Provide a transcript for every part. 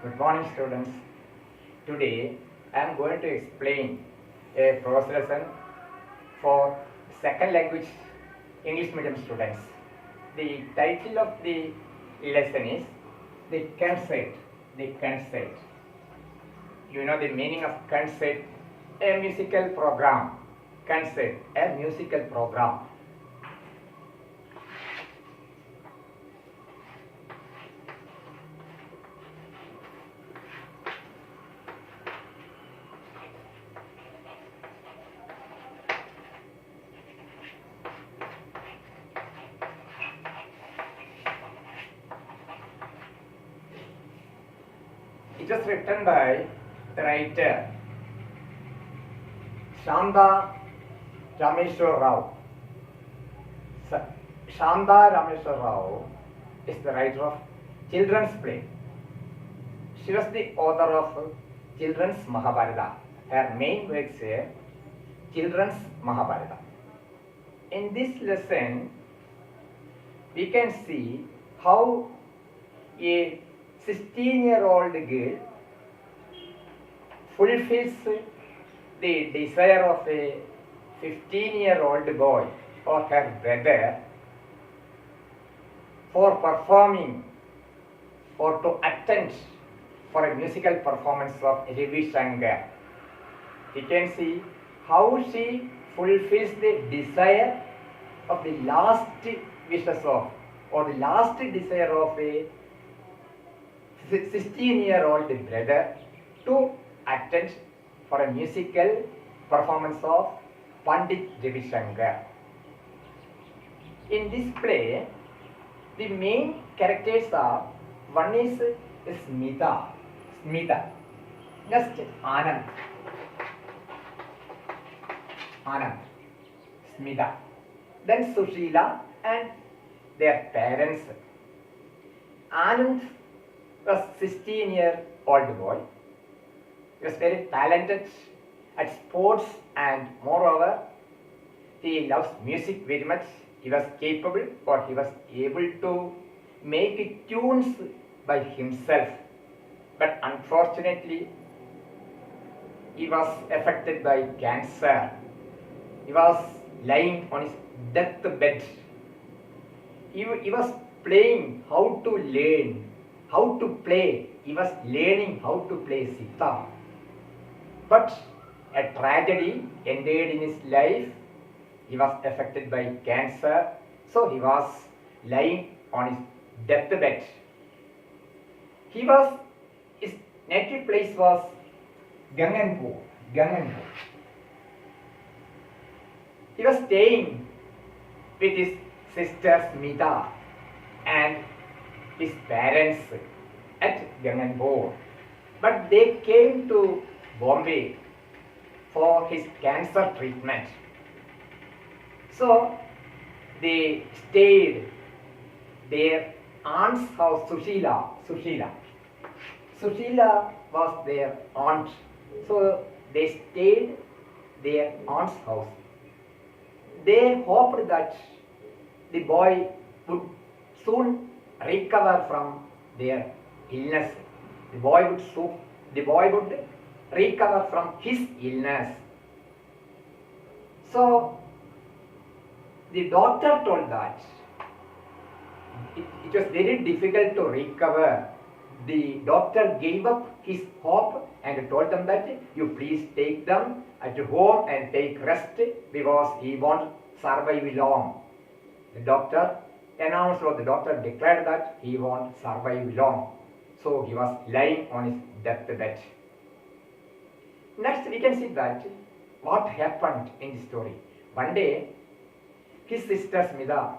Good morning, students. Today I am going to explain a prose lesson for second language English medium students. The title of the lesson is The Concert. The Concert. You know the meaning of concert? A musical program. Concert, a musical program. It was written by the writer Shanda Rameshwar Rao. Shanda Rameshwar Rao is the writer of children's play. She was the author of children's Mahabharata. Her main works are children's Mahabharata. In this lesson, we can see how a 16-year-old girl fulfills the desire of a 15-year-old boy or her brother for performing or to attend for a musical performance of Ravi Shankar. We can see how she fulfills the desire of the last wishes of or the last desire of a 16-year-old brother to attend for a musical performance of Pandit Ravi Shankar. In this play, the main characters are, one is Smita, next Anand, Smita, then Sushila and their parents. Anand was 16-year-old boy. He was very talented at sports and moreover, he loves music very much. He was capable or he was able to make tunes by himself. But unfortunately, he was affected by cancer. He was lying on his deathbed. He was playing how to learn, how to play. He was learning how to play sitar. But a tragedy ended in his life. He was affected by cancer. So he was lying on his deathbed. His native place was Ganganpur. He was staying with his sister Smita and his parents at Ganganpur. But they came to Bombay for his cancer treatment. So they stayed their aunt's house, Sushila was their aunt. So they stayed their aunt's house. They hoped that the boy would soon recover from their illness. The boy would recover from his illness. So the doctor told that it was very difficult to recover. The doctor gave up his hope and told them that you please take them at home and take rest because he won't survive long. The doctor announced or the doctor declared that he won't survive long. So he was lying on his deathbed. Next we can see that what happened in the story. One day his sister Smita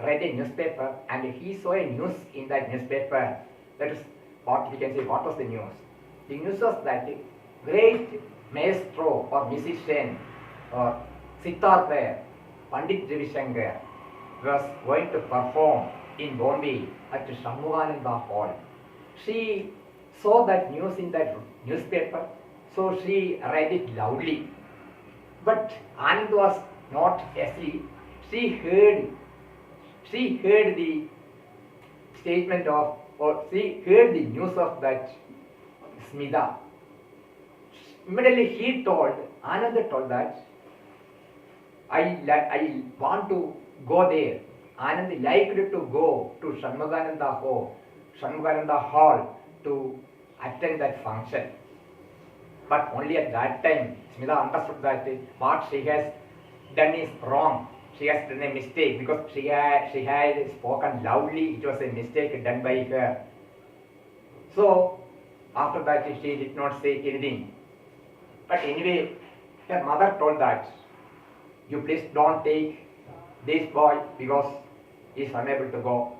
read a newspaper and he saw a news in that newspaper. That is what we can say, what was the news? The news was that great maestro or musician or sitar player Pandit Ravi Shankar was going to perform in Bombay at Shanmugananda Hall. She saw that news in that newspaper, so she read it loudly. But Anand was not asleep. She heard the statement of, or she heard the news of that Smita. Immediately he told, Anand told that, I want to go there. Anand liked to go to Shanmugananda hall to attend that function. But only at that time, Smita understood that what she has done is wrong. She has done a mistake because she had spoken loudly. It was a mistake done by her. So, after that, she did not say anything. But anyway, her mother told that, you please don't take this boy because he is unable to go.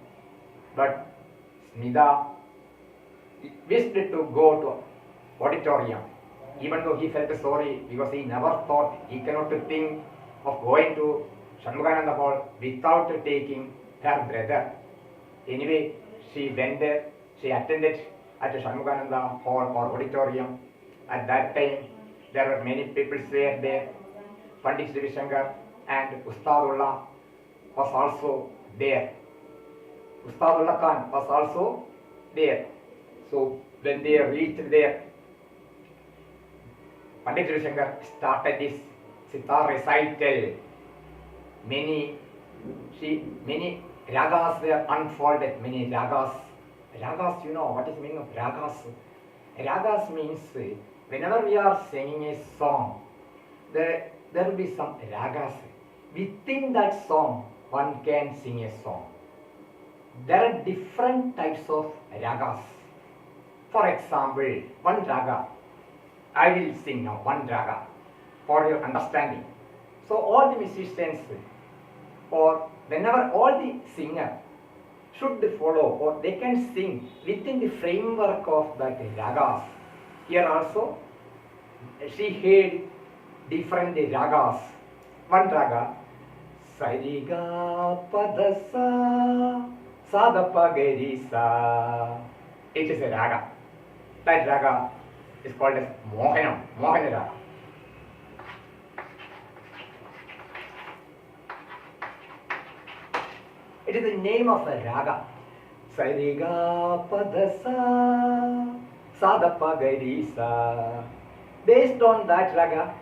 But Smita wished to go to auditorium, even though he felt sorry because he never thought, he cannot think of going to Shanmugananda hall without taking her brother. Anyway, she went there, she attended at the Shanmugananda hall or auditorium. At that time, there were many people were there. Pandit Ravishankar and Ustadullah was also there. Ustadullah Khan was also there. So when they reached there, Pandit Ravishankar started this sitar recital. Many ragas were unfolded. Many ragas. Ragas, you know what is the meaning of ragas? Ragas means whenever we are singing a song, there will be some ragas. Within that song, one can sing a song. There are different types of ragas. For example, one raga. I will sing now one raga for your understanding. So all the musicians, or whenever all the singer should follow, or they can sing within the framework of that ragas. Here also, she heard different ragas. One raga, Sariga Padasa Sadapagarisa. It is a raga. That raga is called as Mohana raga. It is the name of a raga. Sariga Padasa Sadapagarisa. Based on that raga,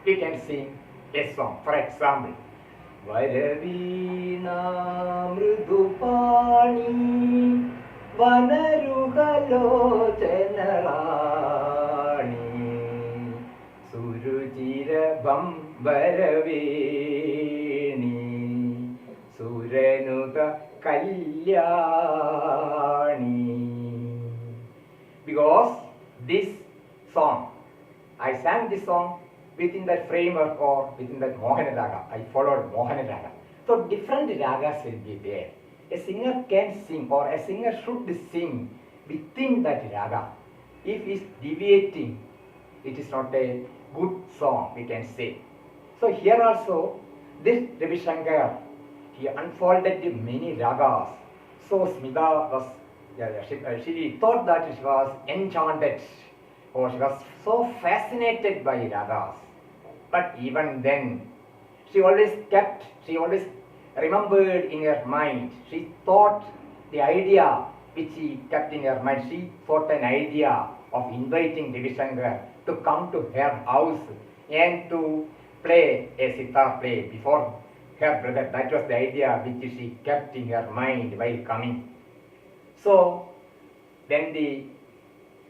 we can sing a song. For example, Varavina Mridupani Vanarugalo Chenarani Surujira Bambaravini Surenuta Kalyani. Because this song, I sang this song within that framework or within that Mohana raga. I followed Mohana raga. So different ragas will be there. A singer can sing, or a singer should sing within that raga. If he is deviating, it is not a good song, we can say. So here also, this Ravishankar, he unfolded many ragas. So Smita was, she thought that she was enchanted, or she was so fascinated by ragas. But even then, she always remembered in her mind. She thought the idea which she kept in her mind. She thought an idea of inviting Ravishankar to come to her house and to play a sitar play before her brother. That was the idea which she kept in her mind while coming. So when the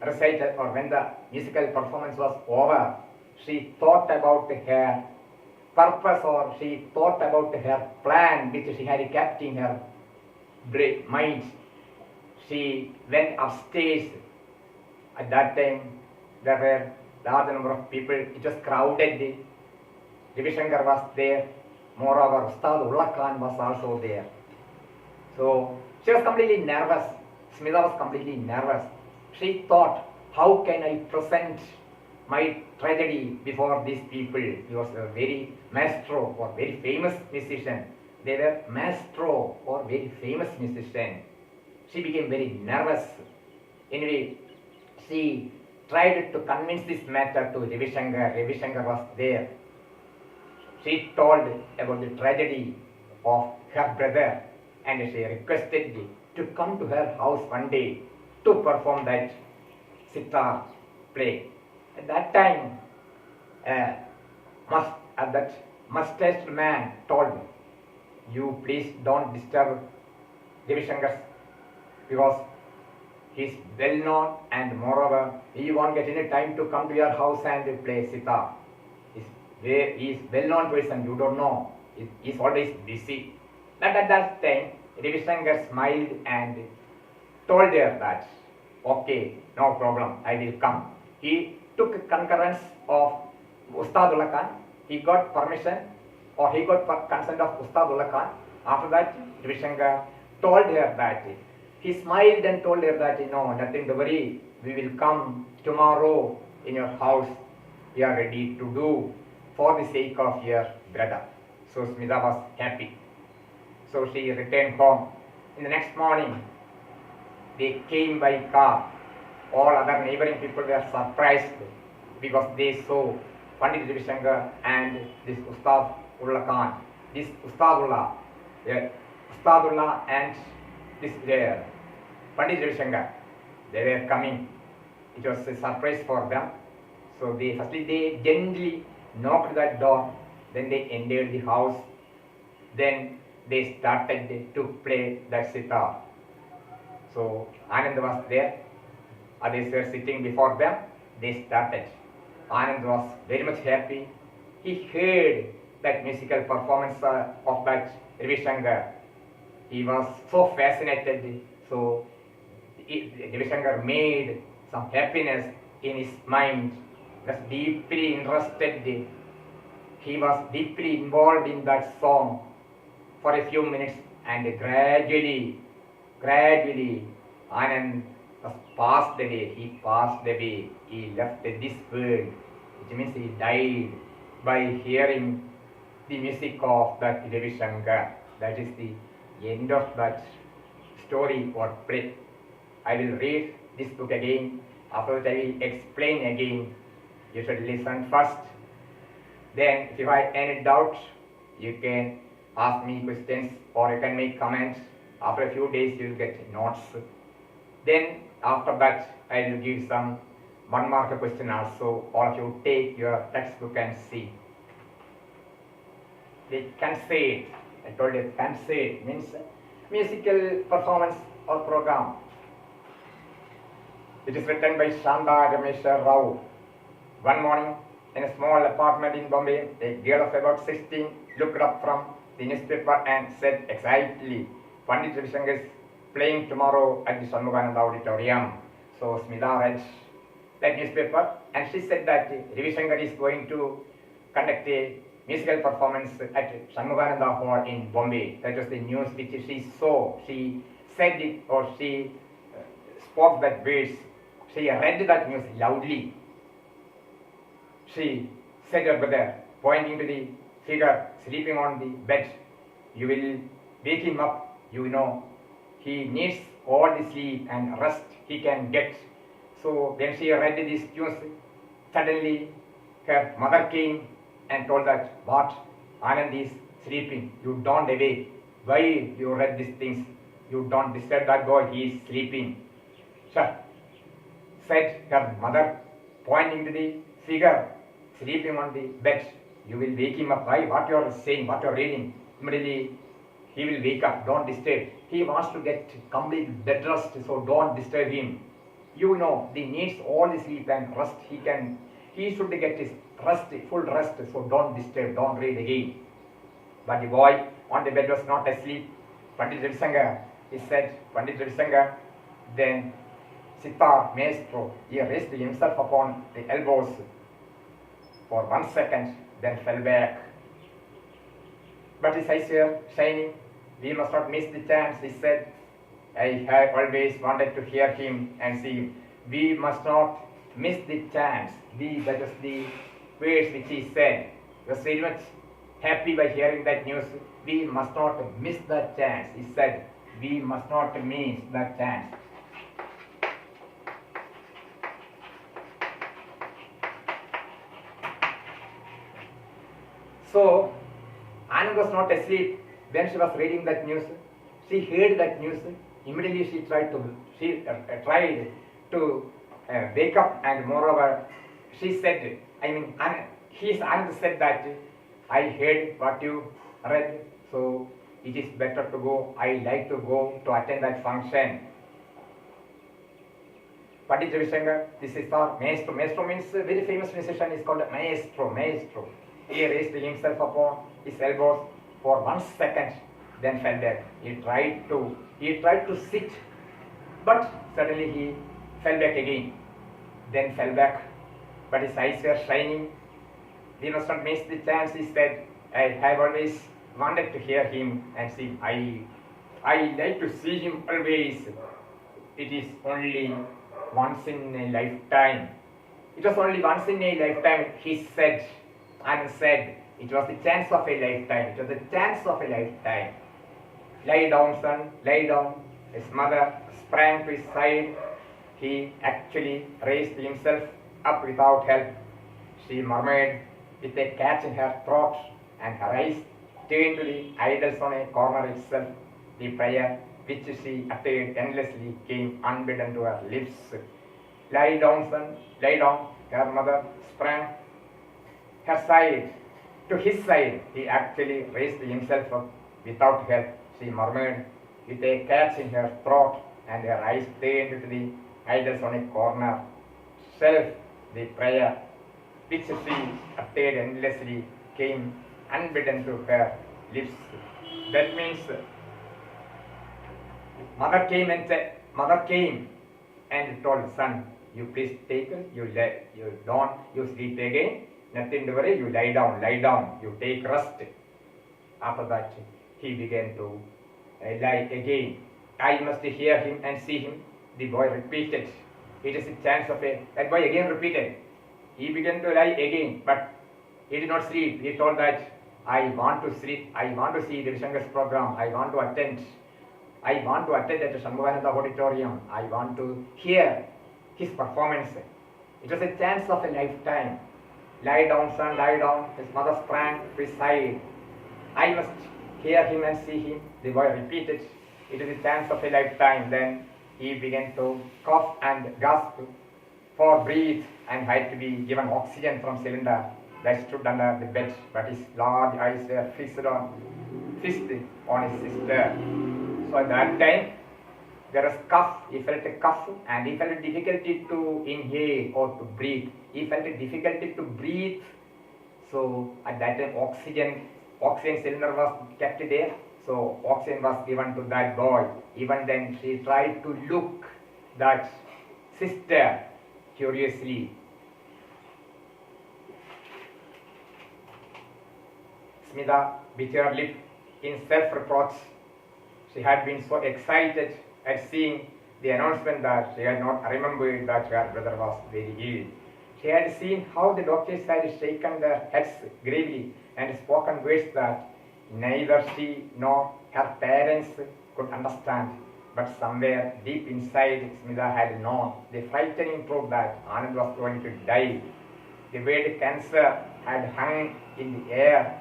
recital or when the musical performance was over, she thought about her purpose, or she thought about her plan which she had kept in her mind. She went upstairs. At that time, there were large number of people. It was crowded. Ravishankar was there. Moreover, Ustadullah Khan was also there. So she was completely nervous. Smita was completely nervous. She thought, how can I present my tragedy before these people? He was a very maestro or very famous musician. They were maestro or very famous musician. She became very nervous. Anyway, she tried to convince this matter to Ravishankar. Ravishankar was there. She told about the tragedy of her brother, and she requested to come to her house one day to perform that sitar play. At that time, that mustached man told me, "You please don't disturb Ravi Shankar because he is well known and moreover he won't get any time to come to your house and play sitar. He is well known person, you don't know. He is always busy." But at that time, Ravi Shankar smiled and told her that, "Okay, no problem, I will come." He took concurrence of Ustadullah Khan. He got permission or he got consent of Ustadullah Khan. After that, Ravi Shankar told her that, he smiled and told her that, "No, nothing to worry, we will come tomorrow in your house. We are ready to do for the sake of your brother." So Smita was happy. So she returned home. In the next morning, they came by car. All other neighboring people were surprised because they saw Pandit Ravi Shankar and this Ustadullah Khan. This Ustadullah and this Pandit Ravi Shankar, they were coming. It was a surprise for them. So firstly they gently knocked that door. Then they entered the house. Then they started to play that sitar. So Anand was there. Others were sitting before them. They started. Anand was very much happy. He heard that musical performance of that Ravi Shankar. He was so fascinated. So Ravi Shankar made some happiness in his mind. Was deeply interested. He was deeply involved in that song for a few minutes, and gradually Anand was passed away. He passed away. He left this world, which means he died by hearing the music of that Ravi Shankar. That is the end of that story or play. I will read this book again. After that I will explain again. You should listen first. Then if you have any doubt, you can ask me questions or you can make comments. After a few days you will get notes. Then after that I will give some 1 mark question also. All of you take your textbook and see. The conceit, I told you conceit means musical performance or program. It is written by Shanda Ramesha Rao. One morning, in a small apartment in Bombay, a girl of about 16 looked up from the newspaper and said excitedly, "Pandit Ravi Shankar is playing tomorrow at the Shanmugananda Auditorium." So Smita read that newspaper and she said that Ravi Shankar is going to conduct a musical performance at Shanmugananda Hall in Bombay. That was the news which she saw. She said it or she spoke that words. She read that news loudly. She said her brother, pointing to the figure sleeping on the bed, "You will wake him up, you know. He needs all the sleep and rest he can get." So when she read this news, suddenly her mother came and told that, "What? Anand is sleeping. You don't awake. Why you read these things? You don't disturb that boy. He is sleeping." Sir, said her mother, pointing to the figure sleeping on the bed. "You will wake him up. Why? What you are saying, what you are reading? Immediately he will wake up. Don't disturb. He wants to get complete bed rest, so don't disturb him. You know, he needs all the sleep and rest he should get his rest, full rest, so don't disturb, don't read again." But the boy on the bed was not asleep. Pandit Ravi Shankar, he said, Pandit Ravi Shankar, then sitar maestro, he raised himself upon the elbows for 1 second, then fell back. But his eyes were shining. "We must not miss the chance," he said. "I have always wanted to hear him and see him. We must not miss the chance." That was the words which he said. He was very much happy by hearing that news. "We must not miss that chance," he said. "We must not miss that chance." So Anand was not asleep when she was reading that news. She heard that news. Immediately she tried to wake up, and moreover, she said, his aunt said that I heard what you read, so it is better to go. I like to go to attend that function. Pandit Ravishankar, this is our maestro. Maestro means a very famous musician is called maestro. Maestro. He raised himself upon his elbows for 1 second, then fell back. He tried to sit, but suddenly he fell back again. Then fell back, but his eyes were shining. We must not miss the chance. He said, I have always wanted to hear him and see. I like to see him always. It is only once in a lifetime. It was only once in a lifetime, he said, and said, it was the chance of a lifetime. It was the chance of a lifetime. Lie down, son, lie down. His mother sprang to his side. He actually raised himself up without help. She murmured with a catch in her throat, and her eyes turned to the idols on a corner itself. The prayer which she uttered endlessly came unbidden to her lips. Lie down, son, lie down. Her mother sprang her side to his side. He actually raised himself up without help. She murmured with a catch in her throat, and her eyes turned to the idols on a corner shelf. The prayer which she uttered endlessly came unbidden to her lips. That means mother came and told, son, you please take it, you sleep again, nothing to worry, you lie down, you take rest. After that, he began to lie again. I must hear him and see him. The boy repeated. It is a chance of that boy again repeated. He began to lie again, but he did not sleep. He told that, I want to sleep, I want to see the Ravishankar's program, I want to attend at the Shanmugananda auditorium, I want to hear his performance. It was a chance of a lifetime. Lie down, son, lie down. His mother sprang to his side. I must hear him and see him. The boy repeated. It is a chance of a lifetime. Then he began to cough and gasp for breath and had to be given oxygen from cylinder that stood under the bed, but his large eyes were fixed on his sister. So at that time, there was cough. He felt a cough, and he felt a difficulty to inhale or to breathe. He felt a difficulty to breathe. So at that time, oxygen cylinder was kept there. So oxygen was given to that boy. Even then, she tried to look that sister curiously. Smita bit her lip in self-reproach. She had been so excited at seeing the announcement that she had not remembered that her brother was very ill. She had seen how the doctors had shaken their heads gravely and spoken words that neither she nor her parents could understand. But somewhere deep inside, Smita had known the frightening truth that Anand was going to die. The word cancer had hung in the air.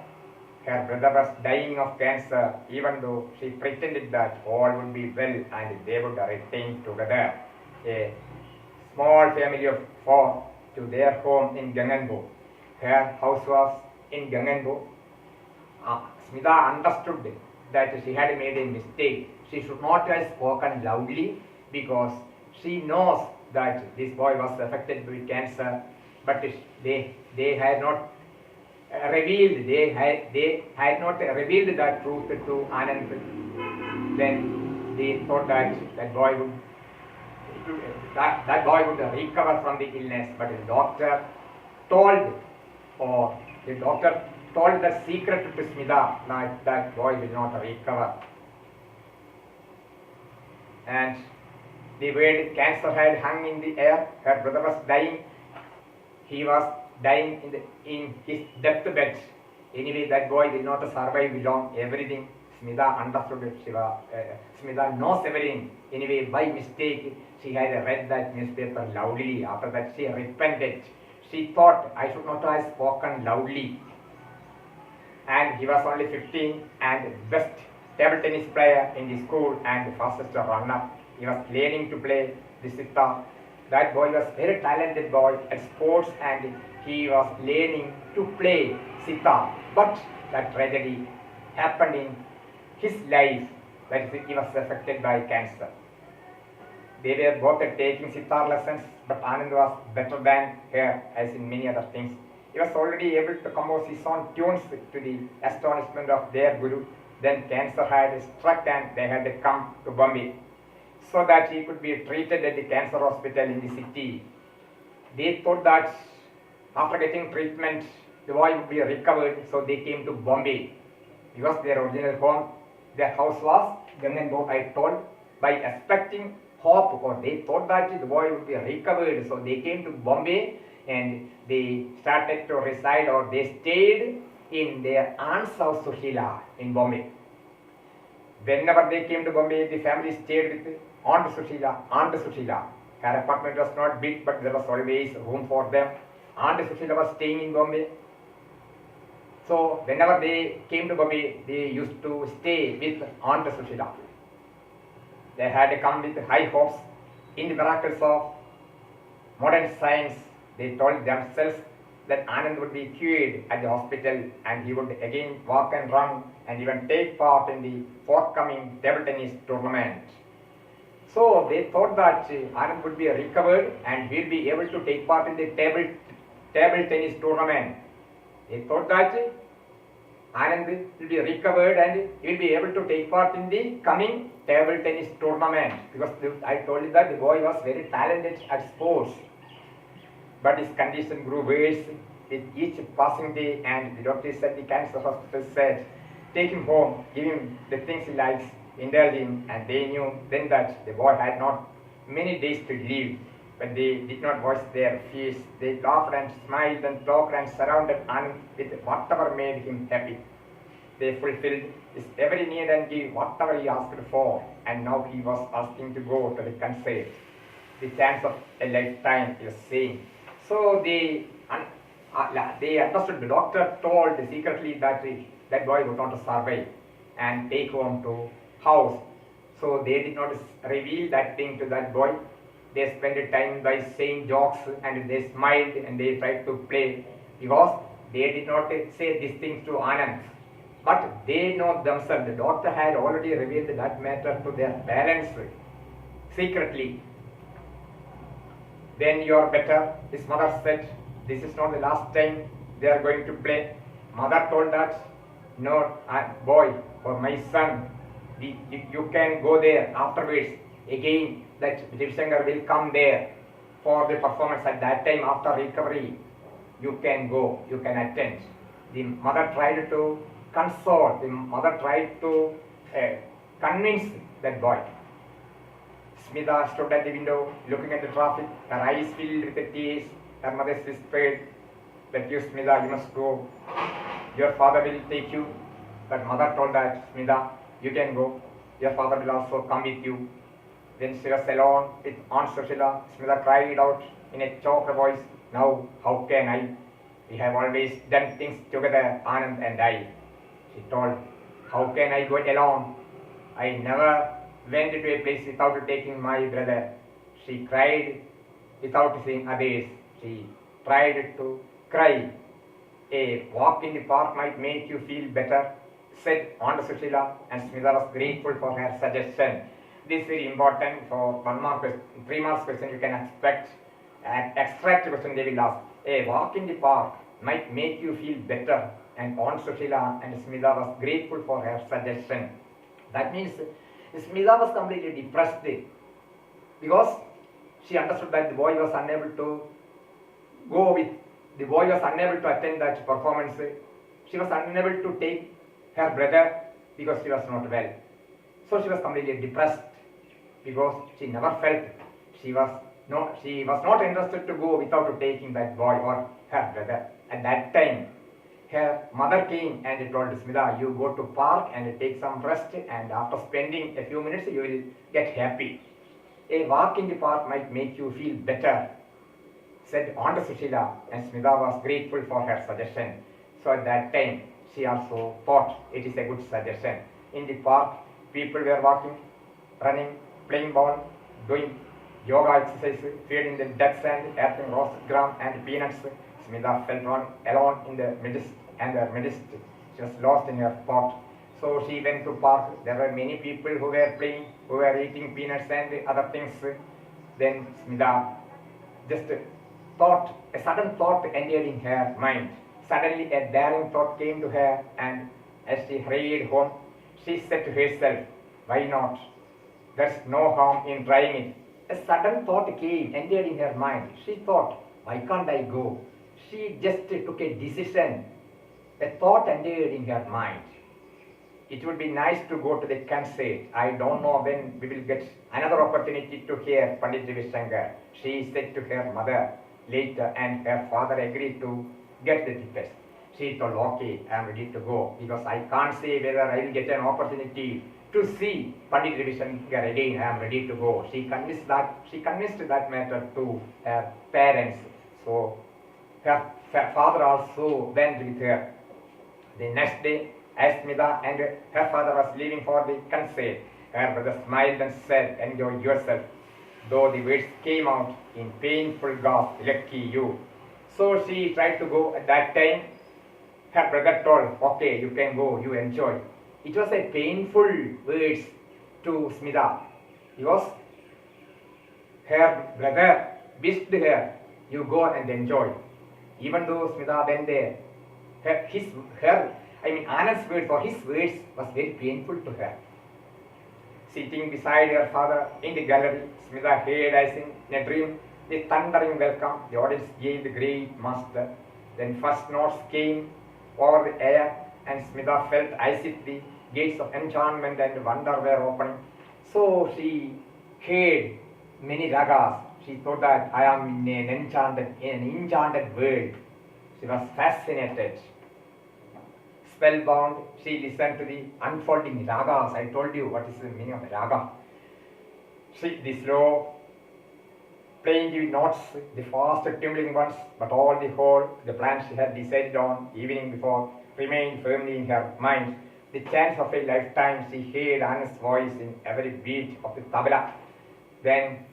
Her brother was dying of cancer, even though she pretended that all would be well and they would return together. A small family of 4 to their home in Ganganbo. Her house was in Ganganbo. Smita understood that she had made a mistake. She should not have spoken loudly because she knows that this boy was affected with cancer, but they had not revealed that truth to Anand. Then they thought that that boy would recover from the illness, but the doctor told the secret to Smita that that boy will not recover. And the word cancer had hung in the air. Her brother was dying. He was dying in his deathbed. Anyway, that boy will not survive long. Everything Smita understood. Smita knows everything. Anyway, by mistake, she had read that newspaper loudly. After that, she repented. She thought, I should not have spoken loudly. And he was only 15 and best table tennis player in the school and fastest runner. He was learning to play the sitar That boy was very talented boy at sports and he was learning to play sitar. But that tragedy happened in his life, that is, he was affected by cancer. They were both taking sitar lessons, but Anand was better than her, as in many other things. He was already able to compose his own tunes to the astonishment of their guru. Then cancer had struck and they had to come to Bombay so that he could be treated at the cancer hospital in the city. They thought that after getting treatment, the boy would be recovered, so they came to Bombay because their original home, their house was Ganganbo, I told, by expecting hope, or they thought that the boy would be recovered, so they came to Bombay and they started to reside, or they stayed in their aunt's house, Sushila, in Bombay. Whenever they came to Bombay, the family stayed with Aunt Sushila. Her apartment was not big, but there was always room for them. Aunt Sushila was staying in Bombay. So whenever they came to Bombay, they used to stay with Aunt Sushila. They had come with high hopes in the miracles of modern science. They told themselves that Anand would be cured at the hospital and he would again walk and run and even take part in the forthcoming table tennis tournament. So they thought that Anand would be recovered and he will be able to take part in the table tennis tournament. They thought that Anand will be recovered and he will be able to take part in the coming table tennis tournament, because I told you that the boy was very talented at sports. But his condition grew worse with each passing day, and the doctors at the cancer hospital said, take him home, give him the things he likes, indulge him, and they knew then that the boy had not many days to live. But they did not voice their fears. They laughed and smiled and talked and surrounded Anand with whatever made him happy. They fulfilled his every need and gave whatever he asked for, and now he was asking to go to the concert. The chance of a lifetime, he was saying. So they understood. The doctor told secretly that that boy would not survive and take home to house. So they did not reveal that thing to that boy. They spent time by saying jokes and they smiled and they tried to play, because they did not say these things to Anand. But they know themselves. The doctor had already revealed that matter to their parents secretly. Then you are better, his mother said. This is not the last time they are going to play. Mother told that, no, boy, or my son, you can go there afterwards. Again, that Divshankar will come there for the performance at that time after recovery. You can go, you can attend. The mother tried to console, the mother tried to convince that boy. Smita stood at the window looking at the traffic, her eyes filled with tears. Her mother whispered that you, Smita, you must go. Your father will take you. But mother told that, Smita, you can go. Your father will also come with you. Then she was alone with Aunt Sushila. Smita cried out in a choked voice, now how can I? We have always done things together, Anand and I. She told, how can I go alone? I never went to a place without taking my brother. She cried without seeing others. She tried to cry. A walk in the park might make you feel better, said Aunt Sushila, and Smita was grateful for her suggestion. This is very important. For 1 mark question, 3 marks question you can expect an extract question they will ask. A walk in the park might make you feel better, and Aunt Sushila and Smita was grateful for her suggestion. That means Smita was completely depressed because she understood that the boy was unable to go with, the boy was unable to attend that performance. She was unable to take her brother because she was not well. So she was completely depressed because she never felt she was not interested to go without taking that boy or her brother. At that time, her mother came and told Smita, you go to park and take some rest, and after spending a few minutes you will get happy. A walk in the park might make you feel better, said Aunt Sushila, and Smita was grateful for her suggestion. So at that time, she also thought it is a good suggestion. In the park, people were walking, running, playing ball, doing yoga exercise, feeding the ducks and eating roasted gram and peanuts. Smita felt alone in the midst, and the midst she was lost in her thought. So she went to park. There were many people who were playing, who were eating peanuts and other things. Then Smita just thought, a sudden thought entered in her mind. Suddenly a daring thought came to her, and as she hurried home, she said to herself, why not? There's no harm in trying it. A sudden thought entered in her mind. She thought, why can't I go? She just took a decision. A thought entered in her mind. It would be nice to go to the concert. I don't know when we will get another opportunity to hear Pandit Ravi Shankar. She said to her mother later, and her father agreed to get the tickets. She told, okay, I am ready to go, because I can't say whether I will get an opportunity to see Pandit Ravi Shankar again. I am ready to go. She convinced that matter to her parents. So her father also went with her. The next day, as Smita and her father was leaving for the concert, her brother smiled and said, enjoy yourself. Though the words came out in painful gasp, lucky you. So she tried to go at that time. Her brother told, okay, you can go, you enjoy. It was a painful words to Smita, because her brother wished her, you go and enjoy. Even though Smita went there, Anand's words or his words was very painful to her. Sitting beside her father in the gallery, Smita heard as in a dream the thundering welcome the audience gave the great master. Then first notes came over the air, and Smita felt as if the gates of enchantment and wonder were opening. So she heard many ragas. She thought that I am in an enchanted world. She was fascinated. Spellbound, she listened to the unfolding ragas. I told you what is the meaning of raga. The slow, playing the notes, the fast tumbling ones, but all the whole, the plans she had decided on evening before remained firmly in her mind. The chance of a lifetime, she heard Anand's voice in every beat of the tabla. Then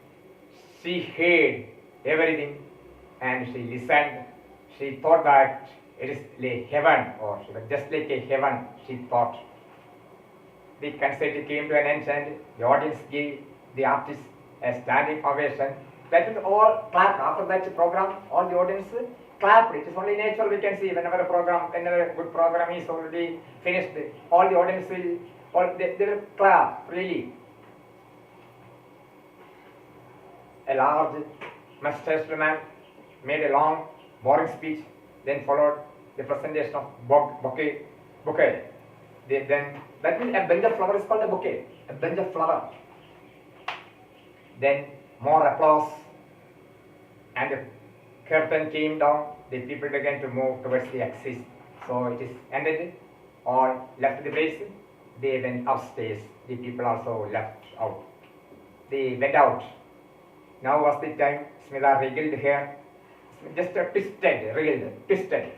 she heard everything, and she listened. She thought that it is like heaven, or just like a heaven, she thought. The concert came to an end, and the audience gave the artist a standing ovation. That is all clapped. After that program, all the audience clapped. It is only natural we can see whenever a good program is already finished, all the audience they will clap, really. A large mustached man made a long, boring speech, then followed the presentation of bouquet. Then that means a bunch of flower is called a bouquet. A bunch of flower. Then more applause, and the curtain came down. The people began to move towards the exit. So it is ended. All left the place. They went upstairs. The people also left out. They went out. Now was the time. Smita wriggled here. Just twisted.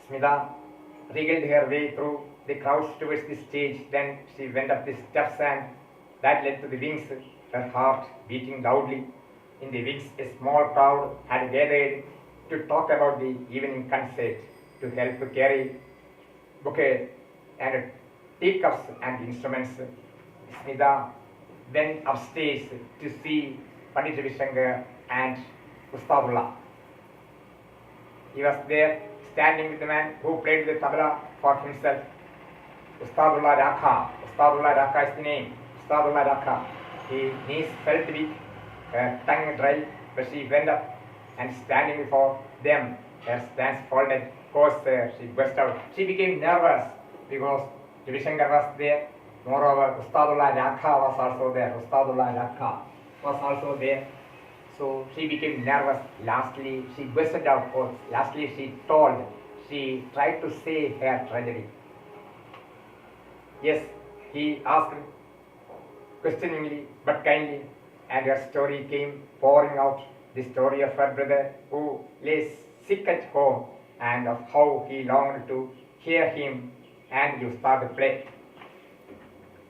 Smita wriggled her way through the crowds towards the stage. Then she went up the steps, and that led to the wings, her heart beating loudly. In the wings, a small crowd had gathered to talk about the evening concert, to help to carry bouquet and teacups and instruments. Smita went upstairs to see Pandit Ravi Shankar and Ustadullah. He was there standing with the man who played the tabla for himself. Ustadullah Rakha is the name. Ustadullah Rakha. His knees felt weak, her tongue dry, but she went up and standing before them, her stance folded, she burst out. She became nervous because Ravi Shankar was there. Moreover, Ustadullah Rakha was also there. So she became nervous. Lastly, she bursted out forth. Lastly, she tried to say her tragedy. Yes, he asked questioningly but kindly, and her story came pouring out, the story of her brother who lay sick at home, and of how he longed to hear him and you start the play.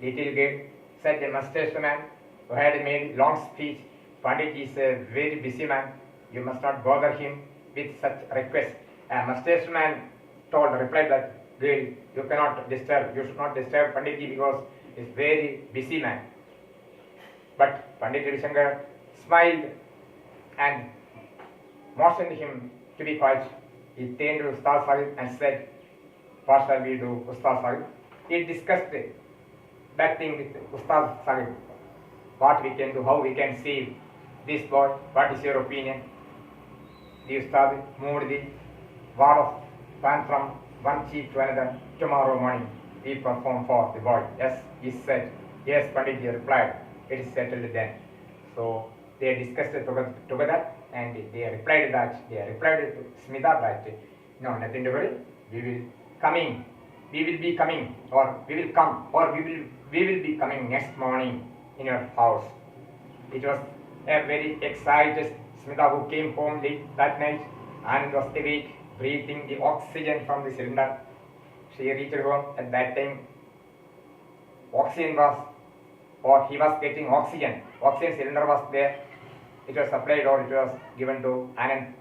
Little girl, said the mustached man, who had made long speech. Pandit is a very busy man. You must not bother him with such requests. A mysterious man replied that, girl, you cannot disturb, you should not disturb Panditji because he is very busy man. But Pandit Ravishankar smiled and motioned him to be quiet. He turned to Ustad Sahib and said, what shall we do, Ustad Sahib? He discussed that thing with Ustad Sahib. What we can do, how we can save this boy, what is your opinion? The Ustad moved the wad of pan from one cheek to another. Tomorrow morning we perform for the boy. Yes, he said. Yes, Panditji replied. It is settled then. So they discussed it together and they replied to Smita that no, nothing to worry. We will be coming, or we will come, or we will be coming next morning in your house. It was a very excited Smita who came home late that night and was awake, breathing the oxygen from the cylinder. She reached home at that time. Oxygen was, or he was getting oxygen. Oxygen cylinder was there. It was supplied or it was given to Anand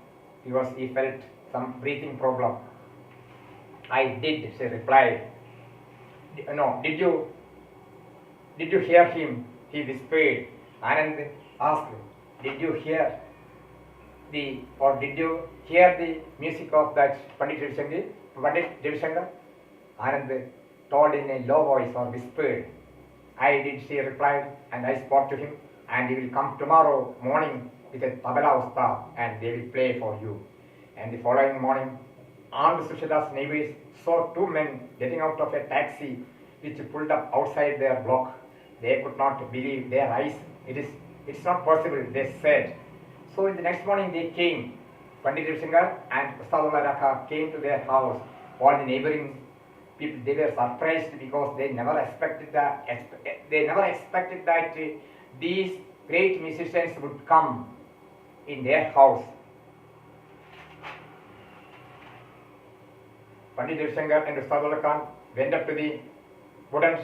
because he felt some breathing problem. I did, she replied. No, did you hear him? He whispered. Anand asked, did you hear the music of that Pandit Ravishankar? Anand told in a low voice or whispered. I did, she replied, and I spoke to him, and he will come tomorrow morning with a tabla ustad and they will play for you. And the following morning, Aunt Sushila's neighbors saw two men getting out of a taxi which pulled up outside their block. They could not believe their eyes. It's not possible, they said. So in the next morning they came. Pandit Ravishankar and Ustadullah Raka came to their house. All the neighboring people, they were surprised because they never expected that these great musicians would come in their house. Pandit Ravishankar and Ustadullah Khan went up to the wooden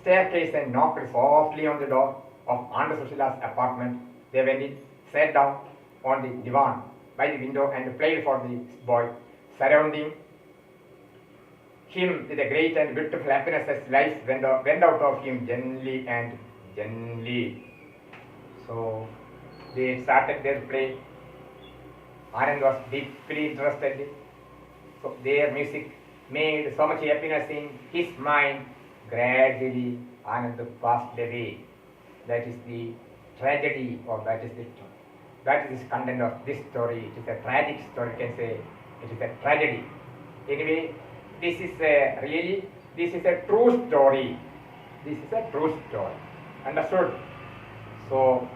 staircase and knocked softly on the door of Aunt Sushila's apartment. They went in, sat down on the divan by the window and played for the boy, surrounding him with a great and beautiful happiness as life went out of him gently and gently. So they started their play. Anand was deeply interested. So their music made so much happiness in his mind. Gradually, Anand passed away. That is the tragedy, or that is the content of this story. It is a tragic story, you can say. It is a tragedy. Anyway, this is a true story. This is a true story. Understood? So,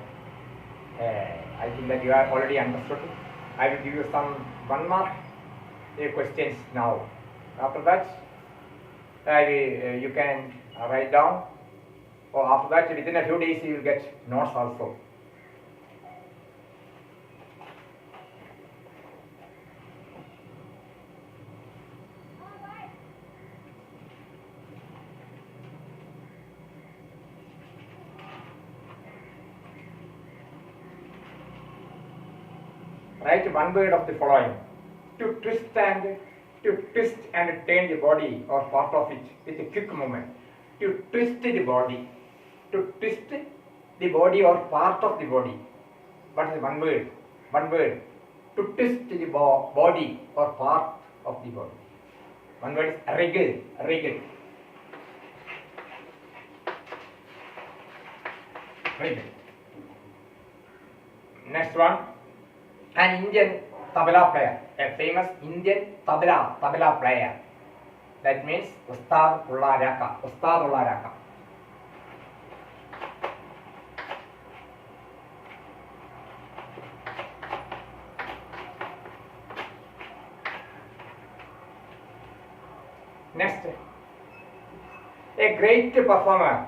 I think that you have already understood. I will give you one mark questions now. After that, you can write down. Or after that, within a few days, you will get notes also. Write one word of the following. To twist and turn the body or part of it with a quick movement. To twist the body. To twist the body or part of the body. What is one word? One word. To twist the body or part of the body. One word is wriggle. Wriggle. Wriggle. Next one. An Indian tabla player. A famous Indian tabla player. That means Ustadullah Raka. Ustadullah Raka. Next, a great performer,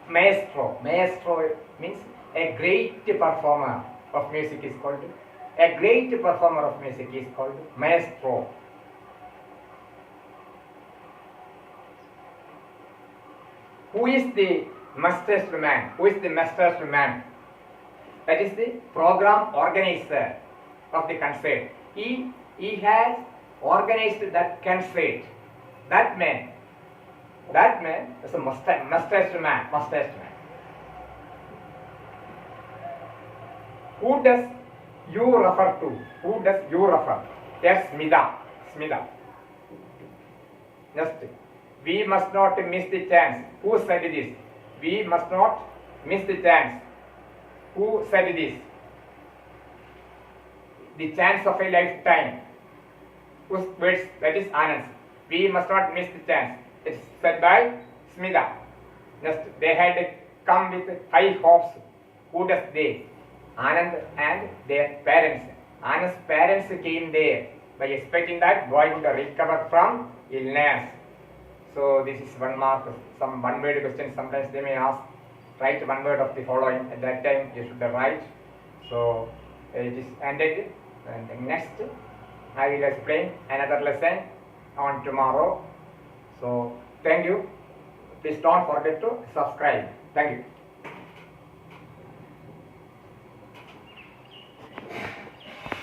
maestro. Maestro means a great performer of music is called. A great performer of music is called maestro. Who is the Master's man. Who is the master's man? That is the program organizer of the concert. He has organized that concert. That man is a master's man. Who does you refer to? Who does you refer? Yes, Smita. Next, we must not miss the chance. Who said this? We must not miss the chance. Who said this? The chance of a lifetime. Whose words? That is Anand. We must not miss the chance. It's said by Smita. Next, they had come with high hopes. Who does they? Anand and their parents. Anand's parents came there by expecting that boy would recover from illness. So this is 1 mark, some one word question. Sometimes they may ask, write one word of the following. At that time you should write. So it is ended. And next I will explain another lesson on tomorrow. So thank you. Please don't forget to subscribe. Thank you.